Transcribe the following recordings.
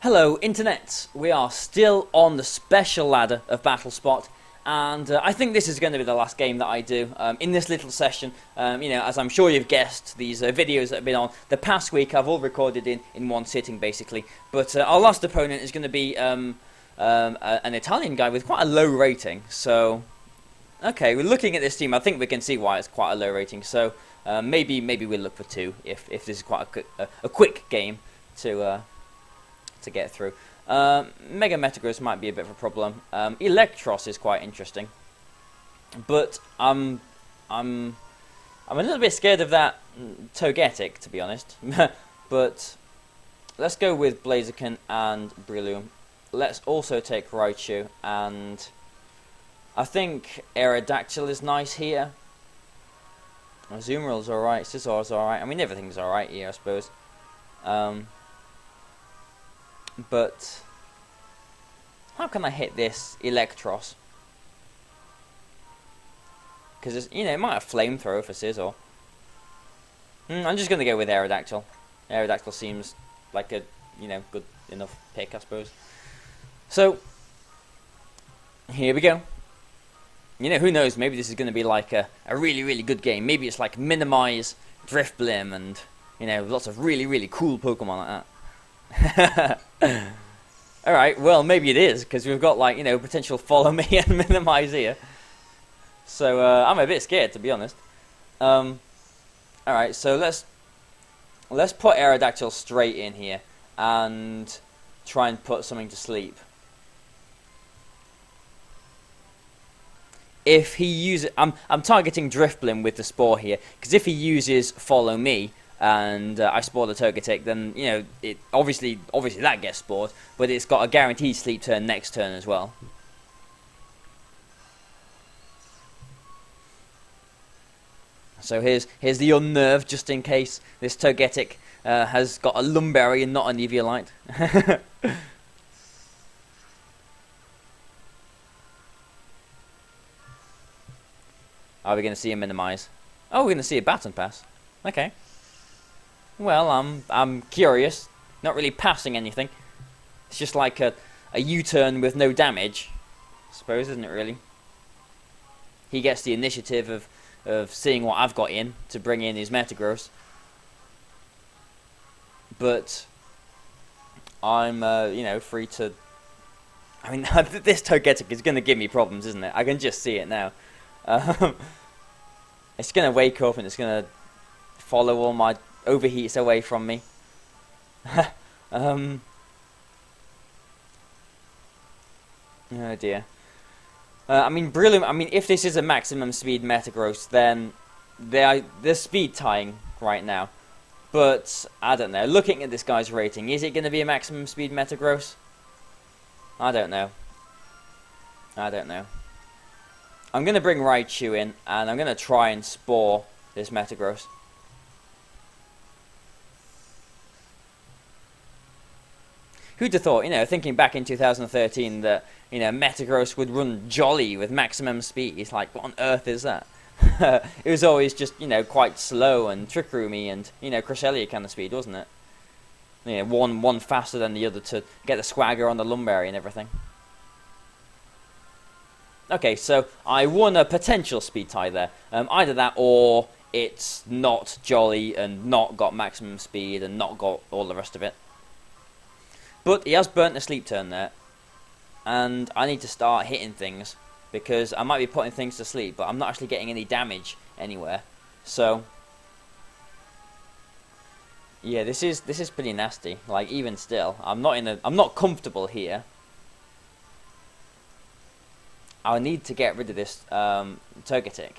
Hello Internet, we are still on the special ladder of Battle Spot, and I think this is going to be the last game that I do in this little session. As I'm sure you've guessed, these videos that have been on the past week I've all recorded in one sitting basically, but our last opponent is going to be an Italian guy with quite a low rating, so okay, we're looking at this team, I think we can see why it's quite a low rating, so maybe we'll look for two if this is quite a quick game to get through. Mega Metagross might be a bit of a problem. Eelektross is quite interesting, but I'm a little bit scared of that Togetic, to be honest. But let's go with Blaziken and Breloom. Let's also take Raichu, and I think Aerodactyl is nice here. Azumarill's alright, Scissor's alright. I mean, everything's alright here, I suppose. But how can I hit this Eelektross? Because it might have Flamethrower for Scizor. I'm just gonna go with Aerodactyl. Aerodactyl seems like a good enough pick, I suppose. So here we go. Who knows? Maybe this is gonna be like a really good game. Maybe it's like Minimize, Drifblim, and lots of really cool Pokemon like that. Alright, well, maybe it is, because we've got, like, potential Follow Me and Minimize here. So, I'm a bit scared, to be honest. Alright, so let's put Aerodactyl straight in here, and try and put something to sleep. If he uses... I'm targeting Drifblim with the Spore here, because if he uses Follow Me, and I spore the Togetic, then it obviously that gets spored, but it's got a guaranteed sleep turn next turn as well. So here's the Unnerve, just in case this Togetic has got a Lumberry and not an Eviolite. Are we going to see a Minimize? Oh, we're going to see a Baton Pass. Okay. Well, I'm curious. Not really passing anything. It's just like a U-turn with no damage, I suppose, isn't it really? He gets the initiative of seeing what I've got in to bring in his Metagross. But I'm free to... I mean, this Togetic is going to give me problems, isn't it? I can just see it now. It's going to wake up and it's going to follow all my overheats away from me. Oh dear. I mean, Breloom. I mean, if this is a maximum speed Metagross, then they're speed tying right now. But I don't know. Looking at this guy's rating, is it going to be a maximum speed Metagross? I don't know. I'm going to bring Raichu in, and I'm going to try and spore this Metagross. Who'd have thought, thinking back in 2013 that, Metagross would run jolly with maximum speed. It's like, what on earth is that? It was always just, quite slow and Trick Roomy and, Cresselia kind of speed, wasn't it? One faster than the other to get the swagger on the Lumberry and everything. Okay, so I won a potential speed tie there. Either that or it's not jolly and not got maximum speed and not got all the rest of it. But he has burnt a sleep turn there, and I need to start hitting things, because I might be putting things to sleep, but I'm not actually getting any damage anywhere. So, yeah, this is pretty nasty. Like, even still, I'm not comfortable here. I need to get rid of this Togetic,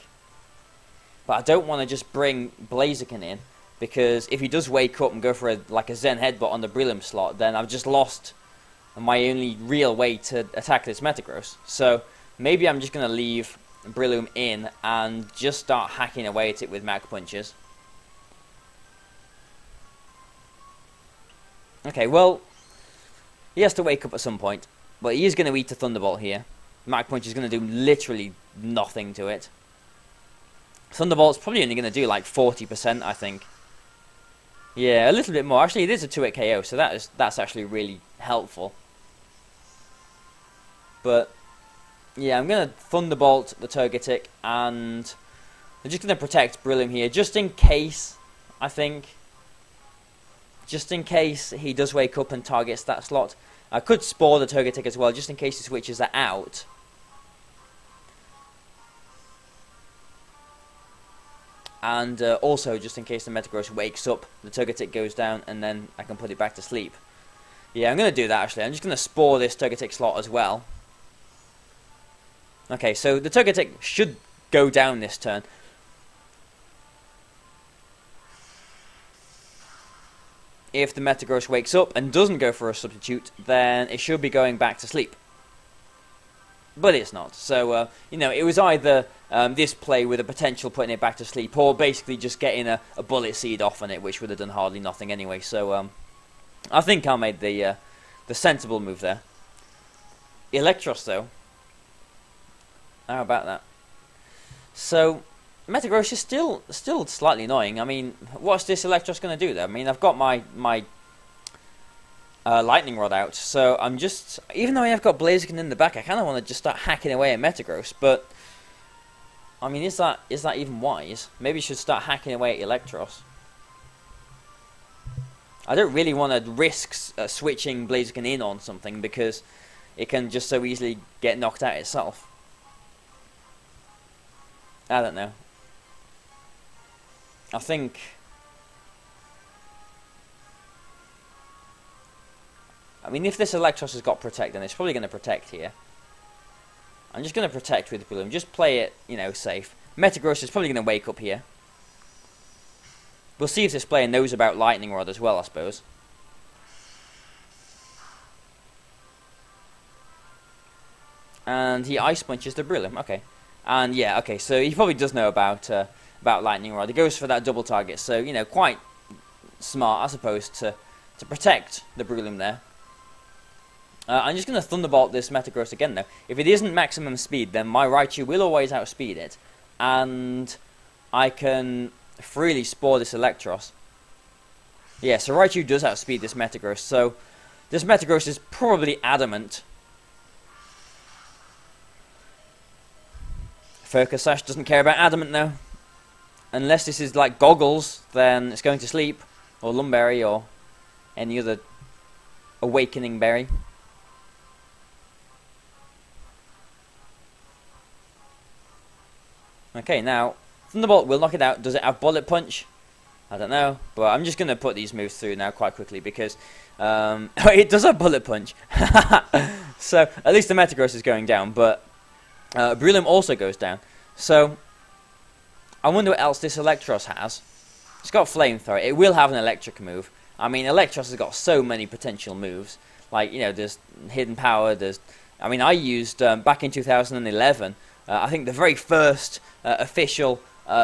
but I don't want to just bring Blaziken in. Because if he does wake up and go for a Zen Headbutt on the Breloom slot, then I've just lost my only real way to attack this Metagross. So maybe I'm just going to leave Breloom in and just start hacking away at it with Mach Punches. Okay, well, he has to wake up at some point, but he is going to eat a Thunderbolt here. Mach Punch is going to do literally nothing to it. Thunderbolt's probably only going to do like 40%, I think. Yeah, a little bit more. Actually, it is a 2-hit KO, so that's actually really helpful. But yeah, I'm gonna Thunderbolt the Togetic, and I'm just gonna protect Brillium here, just in case. I think, just in case he does wake up and targets that slot. I could Spore the Togetic as well, just in case he switches that out. And also, just in case the Metagross wakes up, the Togetic goes down, and then I can put it back to sleep. Yeah, I'm going to do that, actually. I'm just going to Spore this Togetic slot as well. Okay, so the Togetic should go down this turn. If the Metagross wakes up and doesn't go for a substitute, then it should be going back to sleep. But it's not. So, you know, it was either this play with a potential putting it back to sleep, or basically just getting a Bullet Seed off on it, which would have done hardly nothing anyway. So, I think I made the sensible move there. Eelektross, though. How about that? So, Metagross is still slightly annoying. I mean, what's this Eelektross going to do, though? I mean, I've got my Lightning Rod out, so I'm just, even though I've got Blaziken in the back, I kind of want to just start hacking away at Metagross, but I mean, is that even wise? Maybe you should start hacking away at Eelektross. I don't really want to risk switching Blaziken in on something, because it can just so easily get knocked out itself. I don't know. I think I mean, if this Eelektross has got Protect, then it's probably going to Protect here. I'm just going to Protect with Bloom. Just play it, you know, safe. Metagross is probably going to wake up here. We'll see if this player knows about Lightning Rod as well, I suppose. And he Ice Punches the Brillium. Okay. And yeah, okay, so he probably does know about Lightning Rod. He goes for that double target, so, you know, quite smart, I suppose, to protect the Brillium there. I'm just going to Thunderbolt this Metagross again, though. If it isn't maximum speed, then my Raichu will always outspeed it. And I can freely Spore this Eelektross. Yeah, so Raichu does outspeed this Metagross, so this Metagross is probably adamant. Focus Sash doesn't care about adamant, though. Unless this is like Goggles, then it's going to sleep. Or Lumberry, or any other awakening berry. Okay, now, Thunderbolt will knock it out. Does it have Bullet Punch? I don't know, but I'm just going to put these moves through now quite quickly, because it does have Bullet Punch. So, at least the Metagross is going down, but Brillium also goes down. So, I wonder what else this Eelektross has. It's got Flamethrower. It will have an electric move. I mean, Eelektross has got so many potential moves. Like, you know, there's Hidden Power, there's... I mean, I used, back in 2011, I think the very first official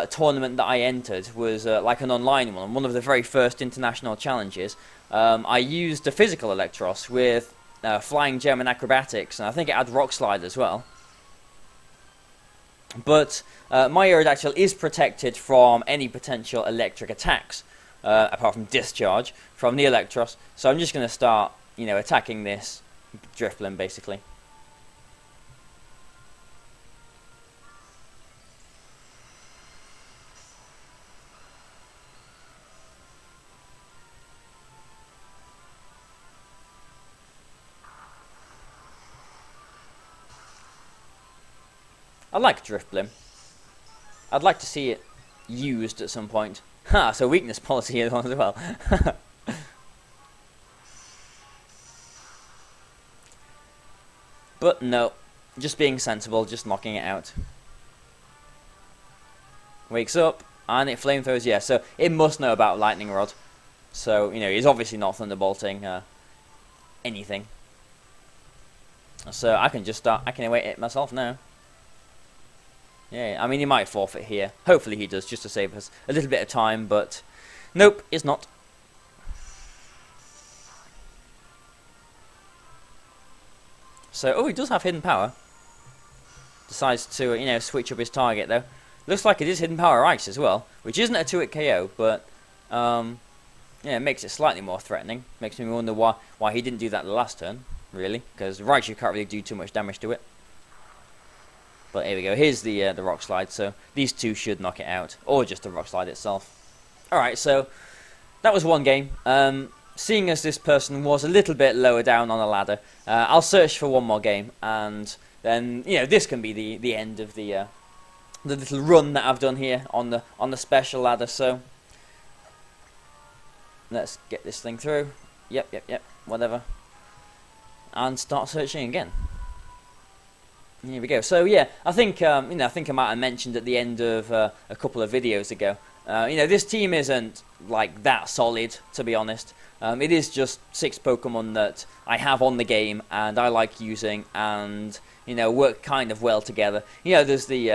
tournament that I entered was like an online one of the very first international challenges. I used a physical Eelektross with Flying Gem and Acrobatics, and I think it had Rock Slide as well. But my Aerodactyl is protected from any potential electric attacks, apart from Discharge, from the Eelektross. So I'm just going to start, you know, attacking this Drifblim, basically. I like Drifblim. I'd like to see it used at some point. Ha, so weakness policy here as well. But no, just being sensible, just knocking it out. Wakes up, and it flamethrowers, yeah, so it must know about Lightning Rod. So, you know, he's obviously not Thunderbolting anything. So I can just start hacking away at it myself now. Yeah, I mean, he might forfeit here. Hopefully he does, just to save us a little bit of time, but nope, it's not. So, oh, he does have Hidden Power. Decides to, you know, switch up his target, though. Looks like it is Hidden Power Ice as well, which isn't a 2-hit KO, but Yeah, it makes it slightly more threatening. Makes me wonder why he didn't do that the last turn, really, because Raichu can't really do too much damage to it. But here we go. Here's the rock slide. So these two should knock it out, or just the rock slide itself. All right, so that was one game. Seeing as this person was a little bit lower down on the ladder, I'll search for one more game, and then this can be the end of the little run that I've done here on the special ladder. So let's get this thing through. Yep. Whatever, and start searching again. Here we go. So yeah, I think I think I might have mentioned at the end of a couple of videos ago. This team isn't like that solid, to be honest. It is just 6 Pokemon that I have on the game and I like using, and work kind of well together. There's the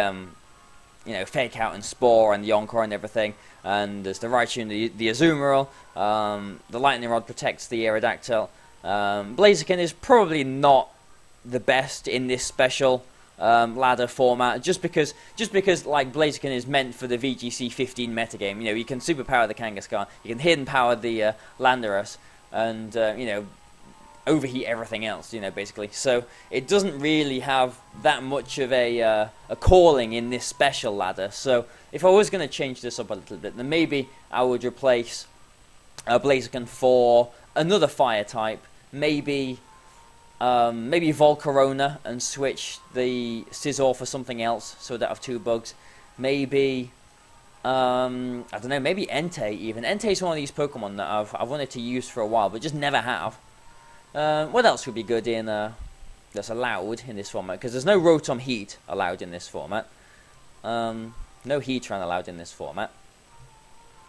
Fake Out and Spore and the Encore and everything, and there's the Raichu and the Azumarill. The Lightning Rod protects the Aerodactyl. Blaziken is probably not the best in this special ladder format, just because like Blaziken is meant for the VGC 15 metagame. You can superpower the Kangaskhan, you can hidden power the Landorus, and overheat everything else, basically. So it doesn't really have that much of a calling in this special ladder. So if I was going to change this up a little bit, then maybe I would replace Blaziken for another fire type, maybe Volcarona, and switch the Scizor for something else, so that I have 2 bugs. Maybe I don't know, maybe Entei even. Entei's one of these Pokemon that I've wanted to use for a while, but just never have. What else would be good in that's allowed in this format? Because there's no Rotom Heat allowed in this format. No Heatran allowed in this format.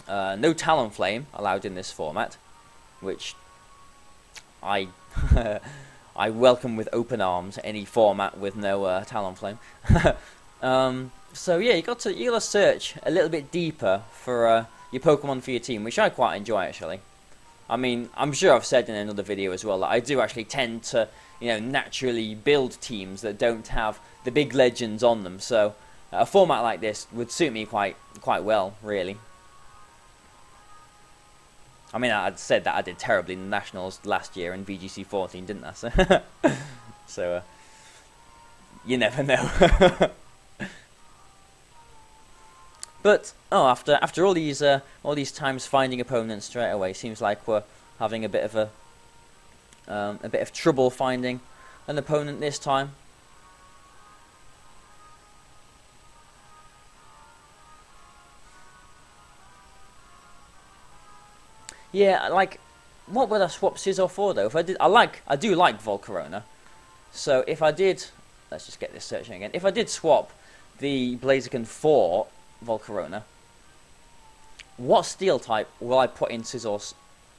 No Talonflame allowed in this format, which I I welcome with open arms any format with no Talonflame. So yeah, you got to search a little bit deeper for your Pokemon for your team, which I quite enjoy actually. I mean, I'm sure I've said in another video as well that I do actually tend to naturally build teams that don't have the big legends on them. So a format like this would suit me quite well, really. I mean, I'd said that I did terribly in the Nationals last year in VGC 14, didn't I? So, you never know. But after all these times finding opponents straight away, seems like we're having a bit of trouble finding an opponent this time. Yeah, like, what would I swap Scizor for though? If I did, I do like Volcarona. So if I did, let's just get this searching again. If I did swap the Blaziken for Volcarona, what Steel type will I put in Scizor's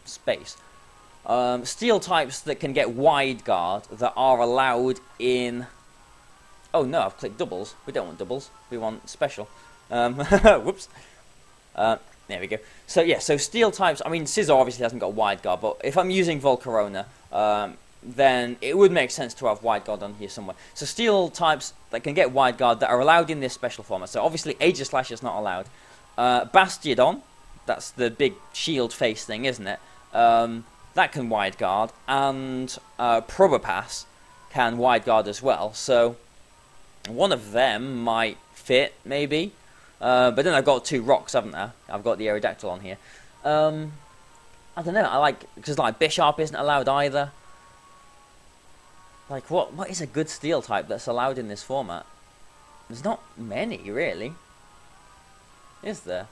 space? Steel types that can get Wide Guard that are allowed in. Oh no, I've clicked doubles. We don't want doubles. We want special. Whoops. There we go. So yeah, so Steel types, I mean, Scizor obviously hasn't got Wide Guard, but if I'm using Volcarona, then it would make sense to have Wide Guard on here somewhere. So Steel types that can get Wide Guard that are allowed in this special format. So obviously Aegislash is not allowed. Bastiodon, that's the big shield face thing, isn't it? That can Wide Guard, and Probopass can Wide Guard as well. So one of them might fit, maybe. But then I've got 2 rocks, haven't I? I've got the Aerodactyl on here. I don't know. Because Bisharp isn't allowed either. Like, what is a good Steel type that's allowed in this format? There's not many, really. Is there?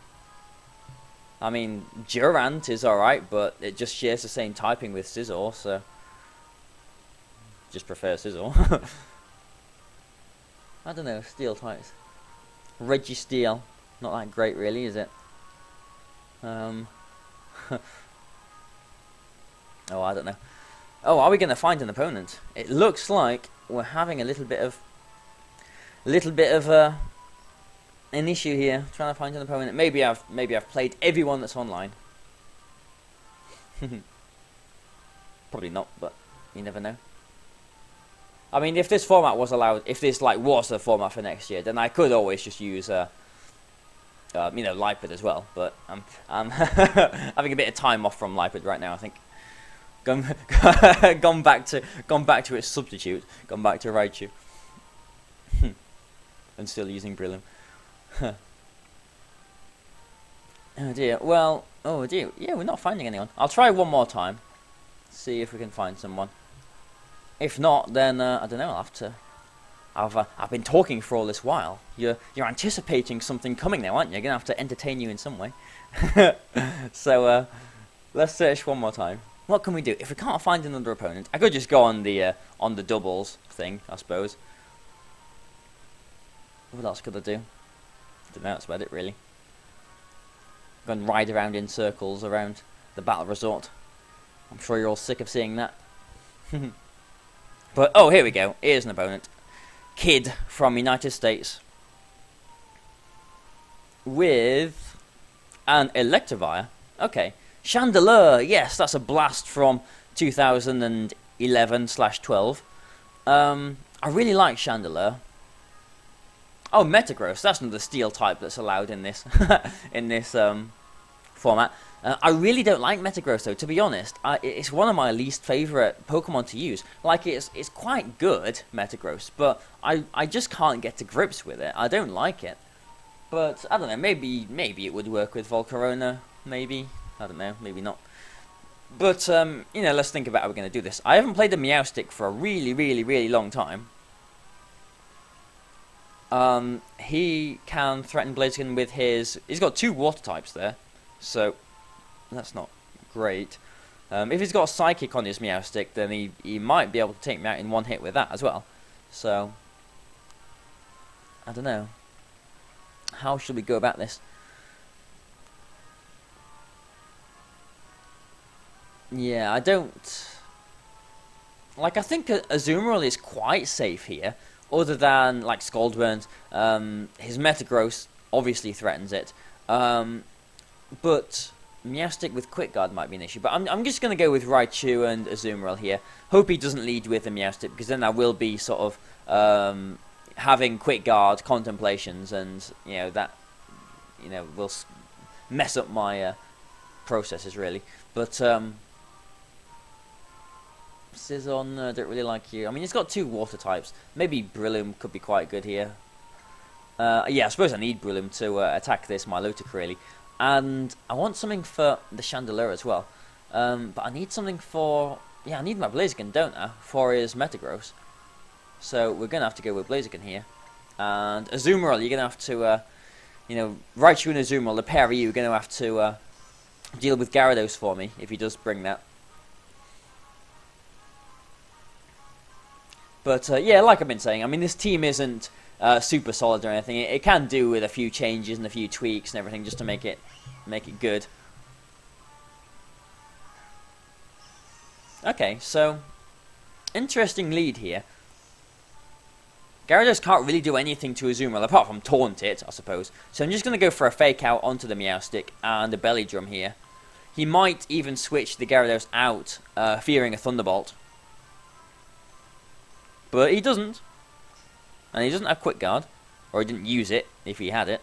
I mean, Durant is alright, but it just shares the same typing with Scizor, so just prefer Scizor. I don't know, Steel types. Registeel, not that great really, is it? Oh, I don't know. Oh, are we going to find an opponent? It looks like we're having a little bit of an issue here, trying to find an opponent. Maybe I've played everyone that's online. Probably not, but you never know. I mean, if this format was allowed, if this was the format for next year, then I could always just use You know, Lipid as well, but I'm having a bit of time off from Lipid right now. I think gone back to its substitute, gone back to Raichu, and still using Brillium. Oh dear. Well, oh dear. Yeah, we're not finding anyone. I'll try one more time, see if we can find someone. If not, then I don't know. I'll have to. I've been talking for all this while. You're anticipating something coming now, aren't you? You're gonna have to entertain you in some way. So let's search one more time. What can we do if we can't find another opponent? I could just go on the doubles thing, I suppose. What else could I do? I don't know. That's about it, really. Go and ride around in circles around the battle resort. I'm sure you're all sick of seeing that. But oh, here we go. Here's an opponent. Kid from United States with an Electivire. Okay, Chandelure. Yes, that's a blast from 2011/12. I really like Chandelure. Oh, Metagross. That's another steel type that's allowed in this in this format. I really don't like Metagross though, to be honest. It's one of my least favourite Pokemon to use. Like, it's quite good, Metagross, but I just can't get to grips with it. I don't like it. But, I don't know, maybe it would work with Volcarona, maybe. I don't know, maybe not. But, you know, let's think about how we're going to do this. I haven't played the Meowstic for a really, really, really long time. He can threaten Blaziken with his... He's got 2 water types there, so... That's not great. If he's got a Psychic on his Meowstic, then he might be able to take me out in one hit with that as well. So, I don't know. How should we go about this? Yeah, I don't... Like, I think Azumarill is quite safe here. Other than, like, Scaldburns. His Metagross obviously threatens it. But... Meowstic with Quick Guard might be an issue, but I'm just going to go with Raichu and Azumarill here. Hope he doesn't lead with a Meowstic, because then I will be sort of having Quick Guard contemplations, and you know that will mess up my processes really. But Scizon, don't really like you. I mean, he's got 2 water types. Maybe Brillium could be quite good here. Yeah, I suppose I need Brillium to attack this Milotic really. And I want something for the Chandelure as well. But I need something for... Yeah, I need my Blaziken, don't I? For his Metagross. So we're going to have to go with Blaziken here. And Azumarill, you're going to have to... you know, Raichu and Azumarill, the pair of you, are going to have to deal with Gyarados for me, if he does bring that. But, yeah, like I've been saying, I mean, this team isn't... super solid or anything. It can do with a few changes and a few tweaks and everything just to make it good. Okay, so interesting lead here. Gyarados can't really do anything to Azumarill apart from taunt it, I suppose. So I'm just going to go for a fake out onto the Meowstic and a Belly Drum here. He might even switch the Gyarados out, fearing a Thunderbolt. But he doesn't. And he doesn't have Quick Guard. Or he didn't use it, if he had it.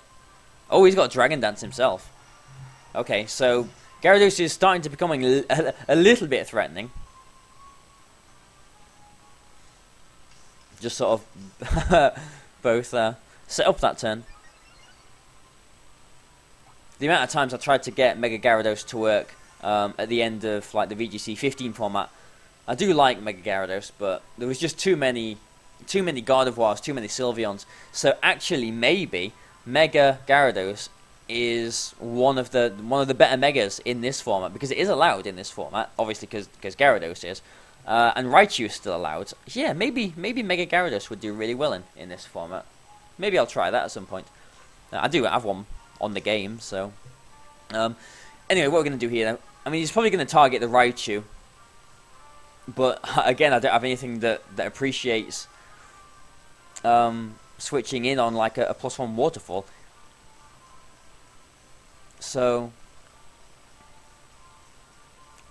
Oh, he's got Dragon Dance himself. Okay, so Gyarados is starting to becoming a little bit threatening. Just sort of both set up that turn. The amount of times I tried to get Mega Gyarados to work at the end of like the VGC 15 format, I do like Mega Gyarados, but there was just too many Gardevoirs, too many Sylveons. So actually, maybe Mega Gyarados is one of the better Megas in this format, because it is allowed in this format, obviously because Gyarados is, and Raichu is still allowed. Yeah, maybe Mega Gyarados would do really well in this format. Maybe I'll try that at some point. I do have one on the game, so anyway, what we're gonna do here? I mean, he's probably gonna target the Raichu, but again, I don't have anything that appreciates switching in on like a +1 waterfall. So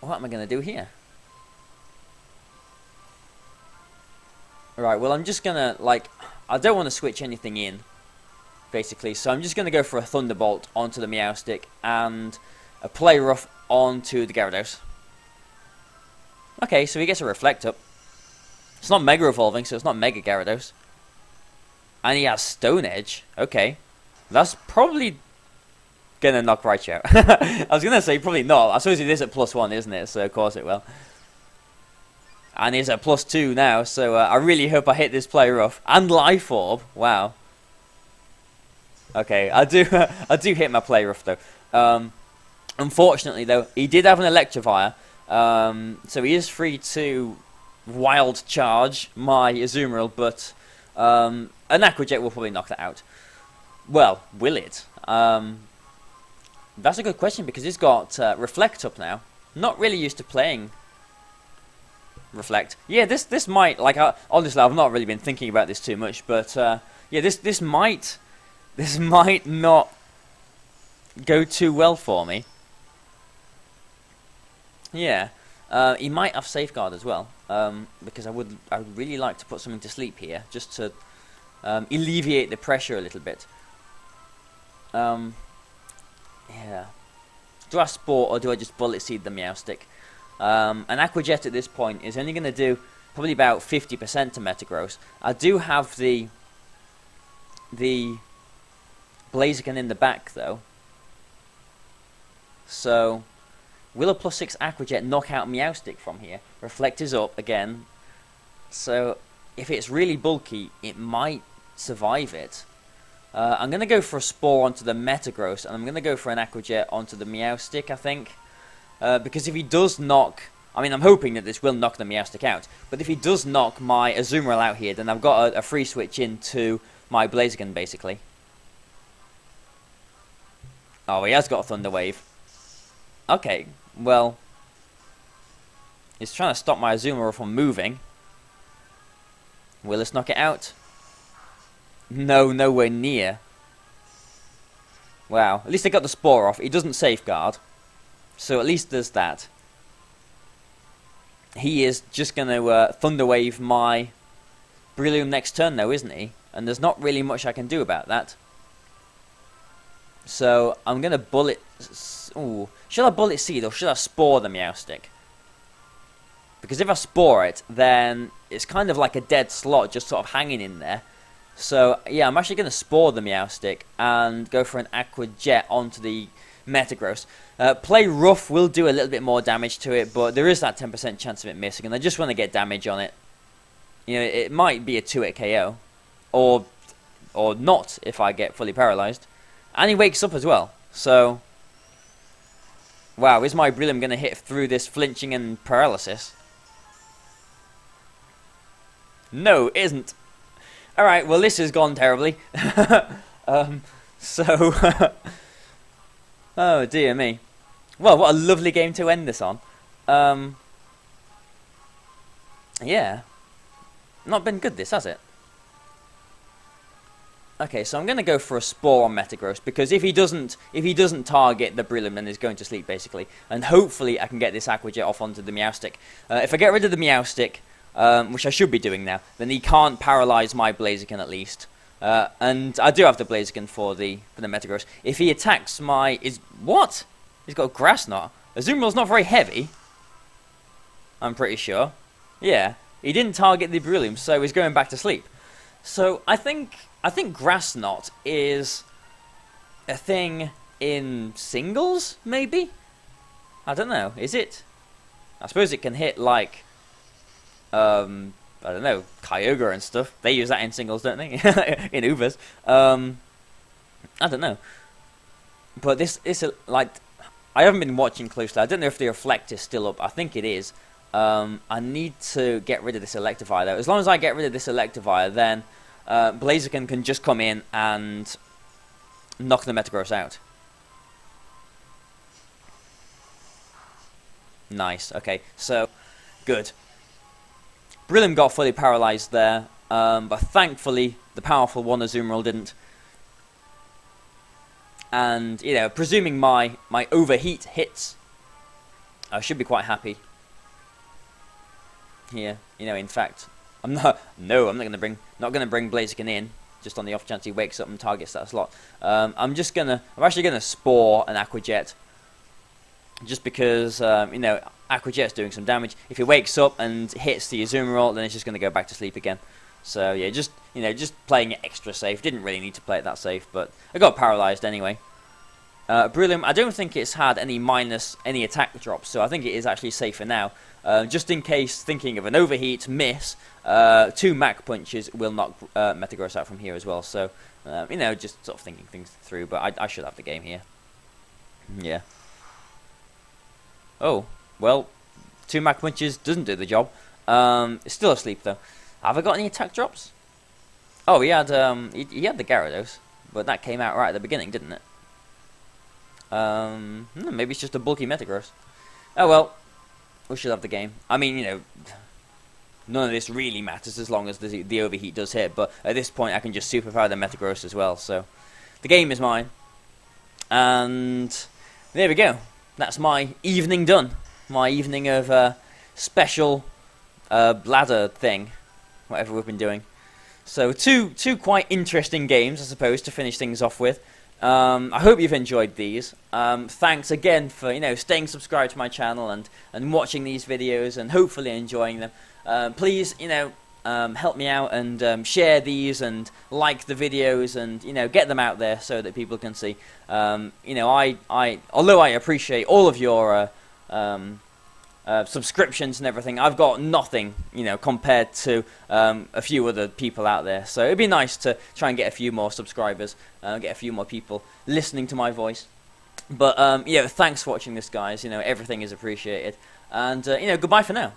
what am I going to do here? Right, well, I'm just going to, like, I don't want to switch anything in. basically. So I'm just going to go for a Thunderbolt onto the Meowstic and a Play Rough onto the Gyarados. Okay, so he gets a Reflect Up. It's not Mega Evolving, so it's not Mega Gyarados. And he has Stone Edge. Okay. That's probably going to knock Raichu out. I was going to say probably not. I suppose it is at +1, isn't it? So of course it will. And he's at +2 now, so I really hope I hit this Play Rough. And Life Orb. Wow. Okay, I do hit my Play Rough though. Unfortunately though, he did have an Electivire. So he is free to Wild Charge my Azumarill, but an Aqua Jet will probably knock that out. Well, will it? That's a good question because he's got Reflect up now. Not really used to playing Reflect. Yeah, this might, like, honestly, I've not really been thinking about this too much, but yeah, this might not go too well for me. Yeah, he might have Safeguard as well, because I would really like to put something to sleep here, just to alleviate the pressure a little bit. Yeah. Do I Sport or do I just Bullet Seed the Meowstic? An Aqua Jet at this point is only going to do probably about 50% to Metagross. I do have the Blaziken in the back though. So, will a +6 Aqua Jet knock out Meowstic from here? Reflect is up again. So, if it's really bulky, it might survive it. I'm going to go for a Spore onto the Metagross, and I'm going to go for an Aqua Jet onto the Meowstic, I think. Because if he does knock... I mean, I'm hoping that this will knock the Meowstic out. But if he does knock my Azumarill out here, then I've got a free switch into my Blaziken, basically. Oh, he has got a Thunder Wave. Okay, well... he's trying to stop my Azumarill from moving. Will this knock it out? No, nowhere near. Wow, at least I got the Spore off. He doesn't Safeguard. So at least there's that. He is just going to Thunder Wave my Brillium next turn though, isn't he? And there's not really much I can do about that. So I'm going to Bullet... Ooh, should I Bullet Seed or should I Spore the Meowstic? Because if I Spore it, then it's kind of like a dead slot just sort of hanging in there. So yeah, I'm actually going to Spore the Meowstic and go for an Aqua Jet onto the Metagross. Play Rough will do a little bit more damage to it, but there is that 10% chance of it missing, and I just want to get damage on it. You know, it might be a 2-hit KO, or not if I get fully paralyzed. And he wakes up as well, so... wow, is my Brillium going to hit through this flinching and paralysis? No, it isn't. Alright, well this has gone terribly. Oh dear me. Well, what a lovely game to end this on. Yeah. Not been good this, has it? Okay, so I'm going to go for a Spore on Metagross, because if he doesn't target the Brillium, then he's going to sleep, basically. And hopefully I can get this Aqua Jet off onto the Meowstic. If I get rid of the Meowstic, which I should be doing now, then he can't paralyze my Blaziken at least. And I do have the Blaziken for the Metagross. If he attacks my... what? He's got a Grass Knot. Azumarill's not very heavy. I'm pretty sure. Yeah. He didn't target the Brillium, so he's going back to sleep. So I think Grass Knot is a thing in singles, maybe? I don't know. Is it? I suppose it can hit like... I don't know, Kyogre and stuff. They use that in singles, don't they? In Ubers. I don't know. But this like... I haven't been watching closely. I don't know if the Reflect is still up. I think it is. I need to get rid of this Electivire, though. As long as I get rid of this Electivire, then Blaziken can just come in and knock the Metagross out. Nice. Okay, so... good. Brillium got fully paralyzed there, but thankfully the powerful one Azumarill didn't. And, you know, presuming my overheat hits, I should be quite happy. Here, you know, in fact, I'm not going to bring Blaziken in. just on the off chance he wakes up and targets that slot. I'm actually gonna spore an Aqua Jet, just because you know, Aqua Jet's doing some damage. If he wakes up and hits the Azumarill, then it's just gonna go back to sleep again. So yeah, just playing it extra safe. Didn't really need to play it that safe, but I got paralyzed anyway. Brilliant. I don't think it's had any attack drops, so I think it is actually safer now. Just in case, thinking of an overheat miss, 2 Mach Punches will knock Metagross out from here as well. So you know, just sort of thinking things through. But I should have the game here. Yeah. Oh well, 2 Mach Punches doesn't do the job. It's still asleep though. Have I got any attack drops? Oh, he had the Gyarados, but that came out right at the beginning, didn't it? Maybe it's just a bulky Metagross. Oh well, we should have the game. I mean, you know, none of this really matters as long as the overheat does hit. But at this point, I can just superpower the Metagross as well. So the game is mine, and there we go. That's my evening done. My evening of special bladder thing, whatever we've been doing. So two quite interesting games, I suppose, to finish things off with. I hope you've enjoyed these. Thanks again for staying subscribed to my channel and watching these videos and hopefully enjoying them. Please help me out and share these and like the videos and get them out there so that people can see. Although I appreciate all of your subscriptions and everything, I've got nothing, compared to a few other people out there. So it'd be nice to try and get a few more subscribers, get a few more people listening to my voice. But thanks for watching this, guys. Everything is appreciated, and goodbye for now.